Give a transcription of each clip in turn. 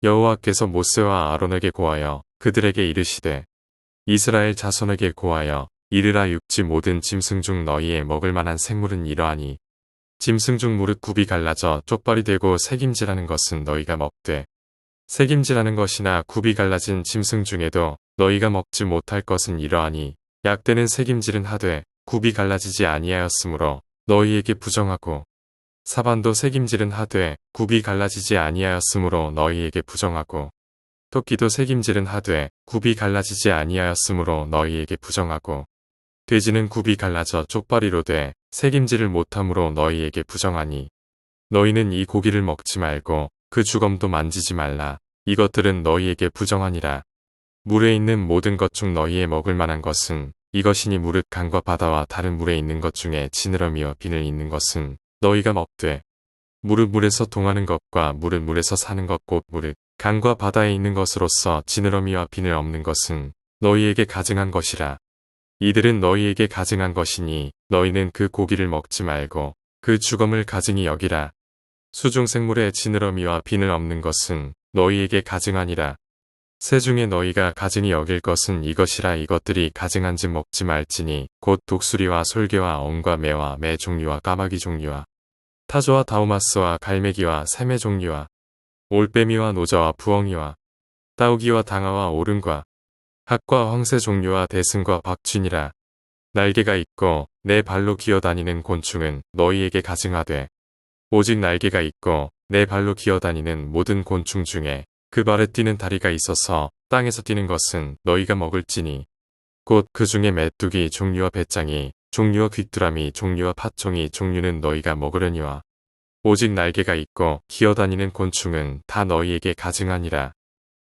여호와께서 모세와 아론에게 고하여 그들에게 이르시되 이스라엘 자손에게 고하여 이르라 육지 모든 짐승 중 너희의 먹을 만한 생물은 이러하니 짐승 중 무릇 굽이 갈라져 쪽발이 되고 새김질하는 것은 너희가 먹되 새김질하는 것이나 굽이 갈라진 짐승 중에도 너희가 먹지 못할 것은 이러하니 약대는 새김질은 하되 굽이 갈라지지 아니하였으므로 너희에게 부정하고 사반도 새김질은 하되 굽이 갈라지지 아니하였으므로 너희에게 부정하고 토끼도 새김질은 하되 굽이 갈라지지 아니하였으므로 너희에게 부정하고 돼지는 굽이 갈라져 쪽발이로 돼 새김질을 못함으로 너희에게 부정하니 너희는 이 고기를 먹지 말고 그 주검도 만지지 말라. 이것들은 너희에게 부정하니라. 물에 있는 모든 것 중 너희의 먹을 만한 것은 이것이니 무릇 강과 바다와 다른 물에 있는 것 중에 지느러미와 비늘 있는 것은 너희가 먹되 무릇 물에서 동하는 것과 무릇 물에서 사는 것 곧 무릇 강과 바다에 있는 것으로서 지느러미와 비늘 없는 것은 너희에게 가증한 것이라. 이들은 너희에게 가증한 것이니 너희는 그 고기를 먹지 말고 그 주검을 가증히 여기라. 수중 생물의 지느러미와 비늘 없는 것은 너희에게 가증하니라. 새 중에 너희가 가증히 여길 것은 이것이라. 이것들이 가증한즉 먹지 말지니 곧 독수리와 솔개와 엉과 매와 매 종류와 까마귀 종류와 타조와 다우마스와 갈매기와 새매 종류와 올빼미와 노저와 부엉이와 따오기와 당아와 오름과 학과 황새 종류와 대승과 박쥐니라. 날개가 있고 내 발로 기어다니는 곤충은 너희에게 가증하되 오직 날개가 있고 내 발로 기어다니는 모든 곤충 중에 그 발에 뛰는 다리가 있어서 땅에서 뛰는 것은 너희가 먹을지니 곧 그 중에 메뚜기 종류와 배짱이 종류와 귀뚜라미 종류와 팥종이 종류는 너희가 먹으려니와 오직 날개가 있고 기어다니는 곤충은 다 너희에게 가증하니라.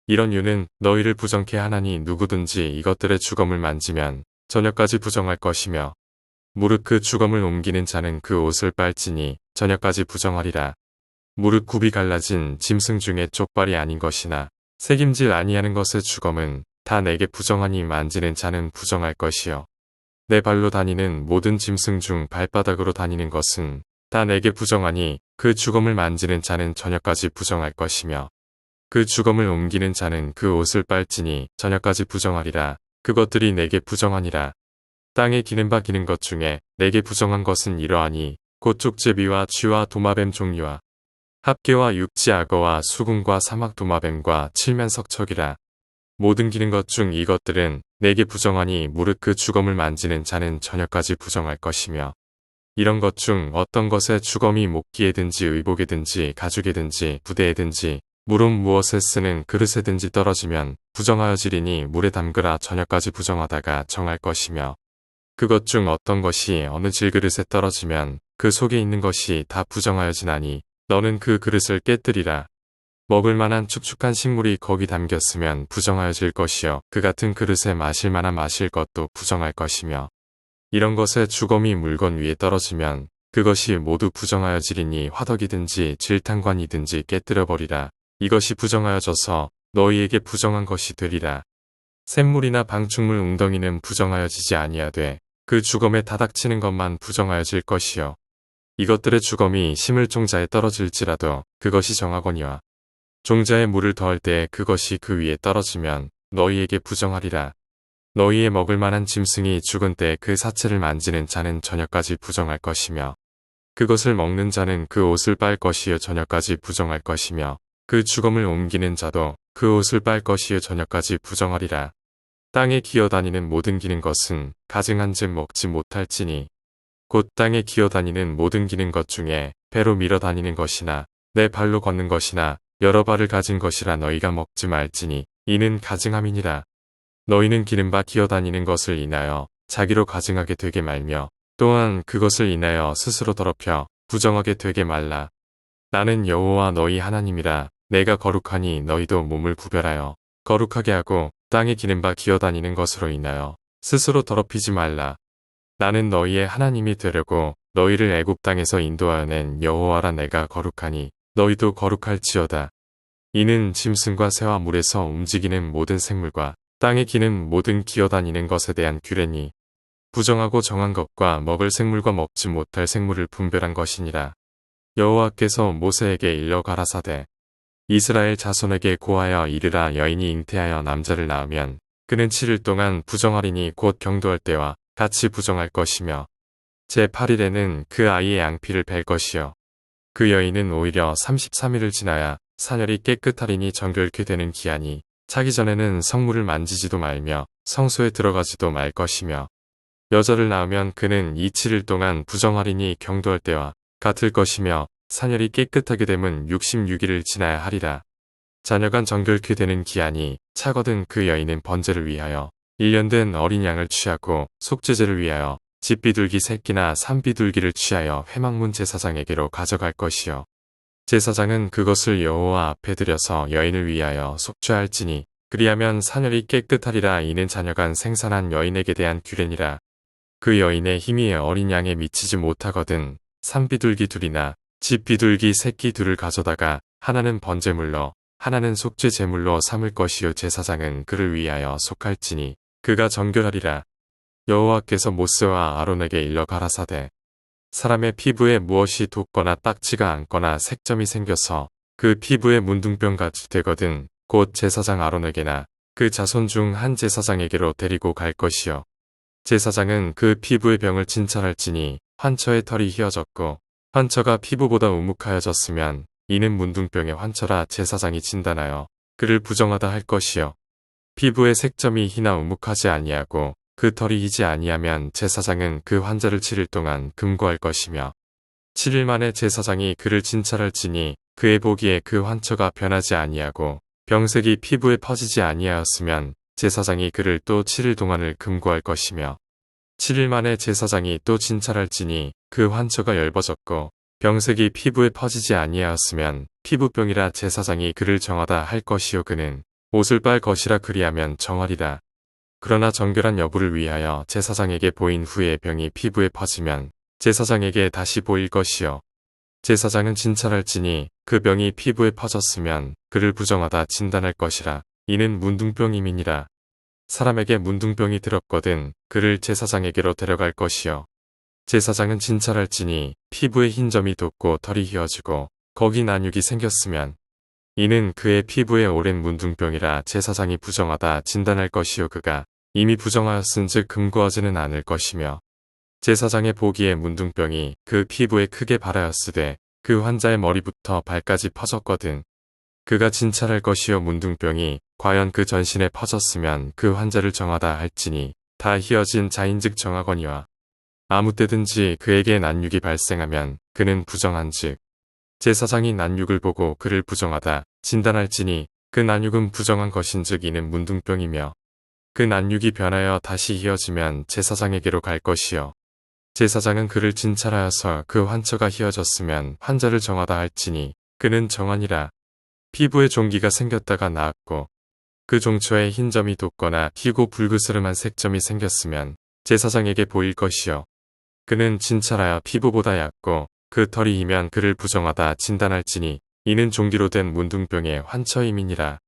이런 유는 너희를 부정케 하나니 누구든지 이것들의 주검을 만지면 저녁까지 부정할 것이며 무릇 그 주검을 옮기는 자는 그 옷을 빨지니 저녁까지 부정하리라. 무릇 굽이 갈라진 짐승 중에 쪽발이 아닌 것이나 새김질 아니하는 것의 주검은 다 내게 부정하니 만지는 자는 부정할 것이요 내 발로 다니는 모든 짐승 중 발바닥으로 다니는 것은 다 내게 부정하니 그 주검을 만지는 자는 저녁까지 부정할 것이며 그 주검을 옮기는 자는 그 옷을 빨지니 저녁까지 부정하리라. 그것들이 내게 부정하니라. 땅에 기는 바 기는 것 중에 내게 부정한 것은 이러하니 곧 쪽제비와 쥐와 도마뱀 종류와 합개와 육지 악어와 수궁과 사막 도마뱀과 칠면석척이라. 모든 기는 것 중 이것들은 내게 부정하니 무릇 그 주검을 만지는 자는 저녁까지 부정할 것이며 이런 것 중 어떤 것에 주검이 목기에든지 의복에든지 가죽에든지 부대에든지 물은 무엇에 쓰는 그릇에든지 떨어지면 부정하여지리니 물에 담그라. 저녁까지 부정하다가 정할 것이며 그것 중 어떤 것이 어느 질그릇에 떨어지면 그 속에 있는 것이 다 부정하여지나니 너는 그 그릇을 깨뜨리라. 먹을 만한 축축한 식물이 거기 담겼으면 부정하여질 것이요 그 같은 그릇에 마실 만한 마실 것도 부정할 것이며 이런 것에 주검이 물건 위에 떨어지면 그것이 모두 부정하여지리니 화덕이든지 질탕관이든지 깨뜨려버리라. 이것이 부정하여져서 너희에게 부정한 것이 되리라. 샘물이나 방충물 웅덩이는 부정하여지지 아니하되 그 주검에 다닥치는 것만 부정하여질 것이요 이것들의 주검이 심을 종자에 떨어질지라도 그것이 정하거니와 종자에 물을 더할 때에 그것이 그 위에 떨어지면 너희에게 부정하리라. 너희의 먹을 만한 짐승이 죽은 때에 그 사체를 만지는 자는 저녁까지 부정할 것이며 그것을 먹는 자는 그 옷을 빨 것이요 저녁까지 부정할 것이며 그 주검을 옮기는 자도 그 옷을 빨 것이요 저녁까지 부정하리라. 땅에 기어다니는 모든 기는 것은 가증한즉 먹지 못할지니 곧 땅에 기어다니는 모든 기는 것 중에 배로 밀어다니는 것이나 내 발로 걷는 것이나 여러 발을 가진 것이라 너희가 먹지 말지니 이는 가증함이니라. 너희는 기는 바 기어다니는 것을 인하여 자기로 가증하게 되게 말며 또한 그것을 인하여 스스로 더럽혀 부정하게 되게 말라. 나는 여호와 너희 하나님이라. 내가 거룩하니 너희도 몸을 구별하여 거룩하게 하고 땅에 기는 바 기어다니는 것으로 인하여 스스로 더럽히지 말라. 나는 너희의 하나님이 되려고 너희를 애굽 땅에서 인도하여 낸 여호와라. 내가 거룩하니 너희도 거룩할지어다. 이는 짐승과 새와 물에서 움직이는 모든 생물과 땅에 기는 모든 기어다니는 것에 대한 규례니 부정하고 정한 것과 먹을 생물과 먹지 못할 생물을 분별한 것이니라. 여호와께서 모세에게 일러 가라사대 이스라엘 자손에게 고하여 이르라. 여인이 잉태하여 남자를 낳으면 그는 7일 동안 부정하리니 곧 경도할 때와 같이 부정할 것이며 제8일에는 그 아이의 양피를 벨 것이요 그 여인은 오히려 33일을 지나야 사렬이 깨끗하리니 정결케 되는 기한이 차기 전에는 성물을 만지지도 말며 성소에 들어가지도 말 것이며 여자를 낳으면 그는 이 7일 동안 부정하리니 경도할 때와 같을 것이며 사렬이 깨끗하게 되면 66일을 지나야 하리라. 자녀간 정결케 되는 기한이 차거든 그 여인은 번제를 위하여 1년 된 어린 양을 취하고 속죄제를 위하여 집비둘기 새끼나 산비둘기를 취하여 회막문 제사장에게로 가져갈 것이요 제사장은 그것을 여호와 앞에 들여서 여인을 위하여 속죄할지니 그리하면 사렬이 깨끗하리라. 이는 자녀간 생산한 여인에게 대한 규례니라. 그 여인의 힘이 어린 양에 미치지 못하거든 산비둘기 둘이나 집비둘기 새끼 둘을 가져다가 하나는 번제물로 하나는 속죄 제물로 삼을 것이요 제사장은 그를 위하여 속할지니 그가 정결하리라. 여호와께서 모세와 아론에게 일러 가라사대 사람의 피부에 무엇이 돋거나 딱지가 않거나 색점이 생겨서 그 피부에 문둥병같이 되거든 곧 제사장 아론에게나 그 자손 중 한 제사장에게로 데리고 갈 것이요 제사장은 그 피부의 병을 진찰할지니 환처의 털이 휘어졌고 환처가 피부보다 우묵하여졌으면 이는 문둥병의 환처라. 제사장이 진단하여 그를 부정하다 할 것이요 피부의 색점이 희나 우묵하지 아니하고 그 털이 희지 아니하면 제사장은 그 환자를 7일 동안 금고할 것이며 7일 만에 제사장이 그를 진찰할지니 그의 보기에 그 환처가 변하지 아니하고 병색이 피부에 퍼지지 아니하였으면 제사장이 그를 또 7일 동안을 금고할 것이며 7일 만에 제사장이 또 진찰할지니 그 환처가 엷어졌고 병색이 피부에 퍼지지 아니하였으면 피부병이라. 제사장이 그를 정하다 할 것이요 그는 옷을 빨 것이라. 그리하면 정하리라. 그러나 정결한 여부를 위하여 제사장에게 보인 후에 병이 피부에 퍼지면 제사장에게 다시 보일 것이요 제사장은 진찰할지니 그 병이 피부에 퍼졌으면 그를 부정하다 진단할 것이라. 이는 문둥병임이니라. 사람에게 문둥병이 들었거든 그를 제사장에게로 데려갈 것이요 제사장은 진찰할지니 피부에 흰 점이 돋고 털이 휘어지고 거기 난육이 생겼으면 이는 그의 피부에 오랜 문둥병이라. 제사장이 부정하다 진단할 것이요 그가 이미 부정하였은즉 금고하지는 않을 것이며 제사장의 보기에 문둥병이 그 피부에 크게 발하였으되 그 환자의 머리부터 발까지 퍼졌거든 그가 진찰할 것이요 문둥병이 과연 그 전신에 퍼졌으면 그 환자를 정하다 할지니 다 휘어진 자인즉 정하거니와 아무 때든지 그에게 난육이 발생하면 그는 부정한즉 제사장이 난육을 보고 그를 부정하다 진단할지니 그 난육은 부정한 것인즉 이는 문둥병이며 그 난육이 변하여 다시 휘어지면 제사장에게로 갈 것이요 제사장은 그를 진찰하여서 그 환처가 휘어졌으면 환자를 정하다 할지니 그는 정하니라. 피부에 종기가 생겼다가 나았고 그 종초에 흰 점이 돋거나 희고 불그스름한 색점이 생겼으면 제사장에게 보일 것이요 그는 진찰하여 피부보다 얕고 그 털이 희면 그를 부정하다 진단할지니 이는 종기로 된 문둥병의 환처임이니라.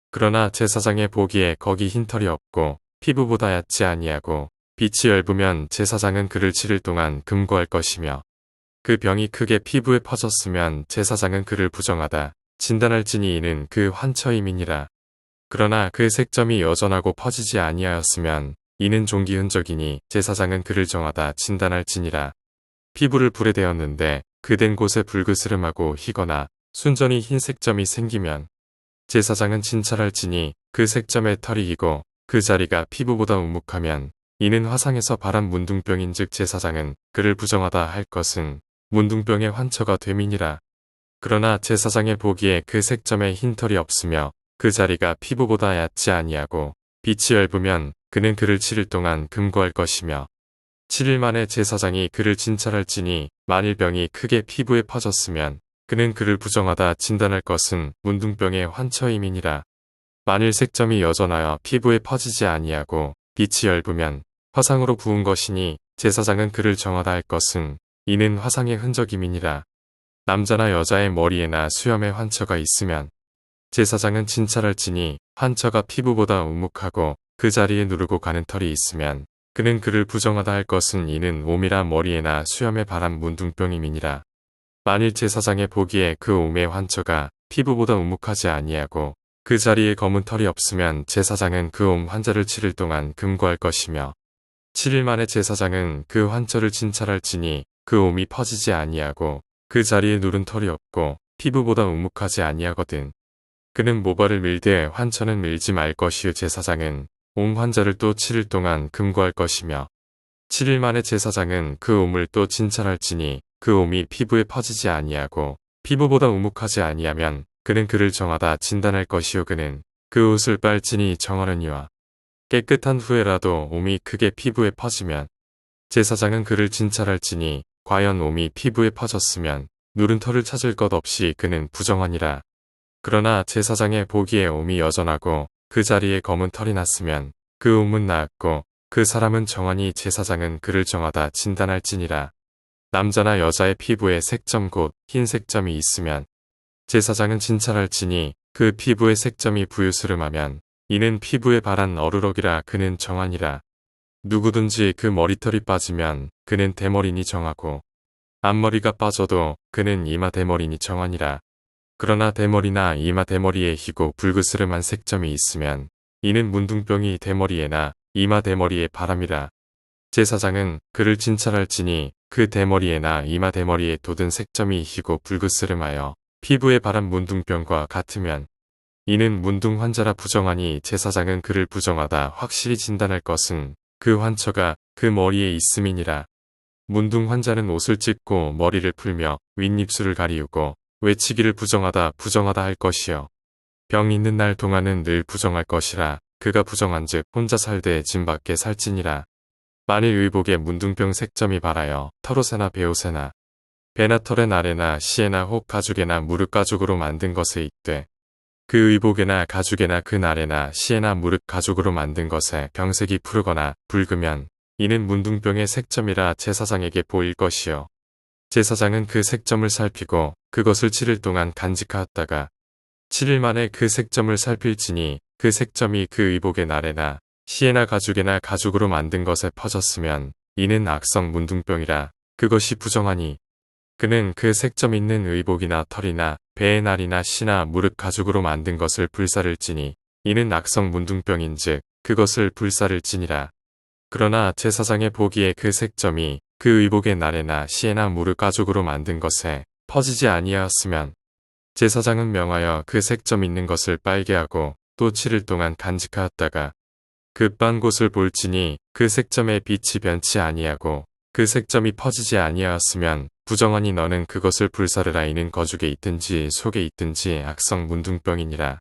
그러나 제사장의 보기에 거기 흰 털이 없고 피부보다 얕지 아니하고 빛이 엷으면 제사장은 그를 7일 동안 금고할 것이며 그 병이 크게 피부에 퍼졌으면 제사장은 그를 부정하다 진단할지니 이는 그 환처임이니라. 그러나 그 색점이 여전하고 퍼지지 아니하였으면 이는 종기 흔적이니 제사장은 그를 정하다 진단할지니라. 피부를 불에 대었는데 그 된 곳에 불그스름하고 희거나 순전히 흰 색점이 생기면 제사장은 진찰할지니 그 색점에 털이 희고 그 자리가 피부보다 우묵하면 이는 화상에서 발한 문둥병인즉 제사장은 그를 부정하다 할 것은 문둥병의 환처가 됨이니라. 그러나 제사장의 보기에 그 색점에 흰 털이 없으며 그 자리가 피부보다 얕지 아니하고 빛이 엷으면 그는 그를 7일 동안 금고할 것이며 7일 만에 제사장이 그를 진찰할지니 만일 병이 크게 피부에 퍼졌으면 그는 그를 부정하다 진단할 것은 문둥병의 환처임이니라. 만일 색점이 여전하여 피부에 퍼지지 아니하고 빛이 엷으면 화상으로 부은 것이니 제사장은 그를 정하다 할 것은 이는 화상의 흔적임이니라. 남자나 여자의 머리에나 수염에 환처가 있으면 제사장은 진찰할지니 환처가 피부보다 우묵하고 그 자리에 누르고 가는 털이 있으면 그는 그를 부정하다 할 것은 이는 몸이나 머리에나 수염에 발한 문둥병임이니라. 만일 제사장의 보기에 그 몸의 환처가 피부보다 우묵하지 아니하고 그 자리에 검은 털이 없으면 제사장은 그 옴 환자를 7일 동안 금고할 것이며 7일 만에 제사장은 그 환처를 진찰할지니 그 옴이 퍼지지 아니하고 그 자리에 누른 털이 없고 피부보다 우묵하지 아니하거든. 그는 모발을 밀되 환처는 밀지 말 것이요 제사장은 옴 환자를 또 7일 동안 금고할 것이며 7일 만에 제사장은 그 옴을 또 진찰할지니 그 옴이 피부에 퍼지지 아니하고 피부보다 우묵하지 아니하면 그는 그를 정하다 진단할 것이요 그는 그 옷을 빨지니 정하느니와 깨끗한 후에라도 옴이 크게 피부에 퍼지면 제사장은 그를 진찰할지니 과연 옴이 피부에 퍼졌으면 누른 털을 찾을 것 없이 그는 부정하니라. 그러나 제사장의 보기에 옴이 여전하고 그 자리에 검은 털이 났으면 그 옴은 나았고 그 사람은 정하니 제사장은 그를 정하다 진단할지니라. 남자나 여자의 피부에 색점 곧 흰 색점이 있으면 제사장은 진찰할지니 그 피부의 색점이 부유스름하면 이는 피부에 발한 어루럭이라 그는 정하니라. 누구든지 그 머리털이 빠지면 그는 대머리니 정하고 앞머리가 빠져도 그는 이마 대머리니 정하니라. 그러나 대머리나 이마 대머리에 희고 붉으스름한 색점이 있으면 이는 문둥병이 대머리에나 이마 대머리에 바람이라. 제사장은 그를 진찰할지니 그 대머리에나 이마 대머리에 돋은 색점이 희고 붉으스름하여 피부에 바람 문둥병과 같으면 이는 문둥 환자라 부정하니 제사장은 그를 부정하다 확실히 진단할 것은 그 환처가 그 머리에 있음이니라. 문둥 환자는 옷을 찢고 머리를 풀며 윗입술을 가리우고 외치기를 부정하다 할 것이요. 병 있는 날 동안은 늘 부정할 것이라. 그가 부정한즉 혼자 살되 진 밖에 살지니라. 만일 의복에 문둥병 색점이 발하여 털옷에나 베옷에나 배나 털의 나래나 시에나 혹 가죽에나 무릇 가죽으로 만든 것에 있되 그 의복에나 가죽에나 그 나래나 시에나 무릇 가죽으로 만든 것에 병색이 푸르거나 붉으면 이는 문둥병의 색점이라 제사장에게 보일 것이요. 제사장은 그 색점을 살피고 그것을 7일 동안 간직하였다가 7일 만에 그 색점을 살필지니 그 색점이 그 의복의 나래나 시에나 가죽에나 가죽으로 만든 것에 퍼졌으면 이는 악성 문둥병이라. 그것이 부정하니 그는 그 색점 있는 의복이나 털이나 배의 날이나 시나 무릇 가죽으로 만든 것을 불사를지니 이는 악성 문둥병인즉 그것을 불사를지니라. 그러나 제사장의 보기에 그 색점이 그 의복의 나래나 시에나 무릇 가죽으로 만든 것에 퍼지지 아니하였으면 제사장은 명하여 그 색점 있는 것을 빨게 하고 또 7일 동안 간직하였다가 그 빤 곳을 볼지니 그 색점의 빛이 변치 아니하고 그 색점이 퍼지지 아니하였으면 부정하니 너는 그것을 불사르라. 이는 거죽에 있든지 속에 있든지 악성 문둥병이니라.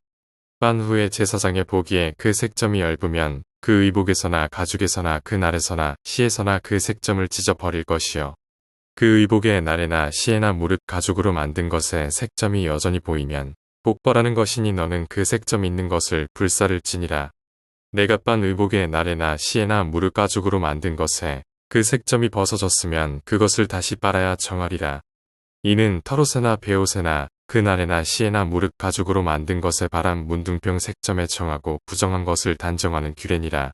빤 후에 제사장의 보기에 그 색점이 엷으면 그 의복에서나 가죽에서나 그 날에서나 시에서나 그 색점을 찢어 버릴 것이요. 그 의복의 날에나 시에나 무릇 가죽으로 만든 것에 색점이 여전히 보이면 복벌하는 것이니 너는 그 색점 있는 것을 불사를지니라. 내가 빤 의복의 날에나 시에나 무릇 가죽으로 만든 것에 그 색점이 벗어졌으면 그것을 다시 빨아야 정하리라. 이는 털옷에나 베옷에나 그 날에나 시에나 무릇 가죽으로 만든 것에 바람 문둥병 색점에 정하고 부정한 것을 단정하는 규례니라.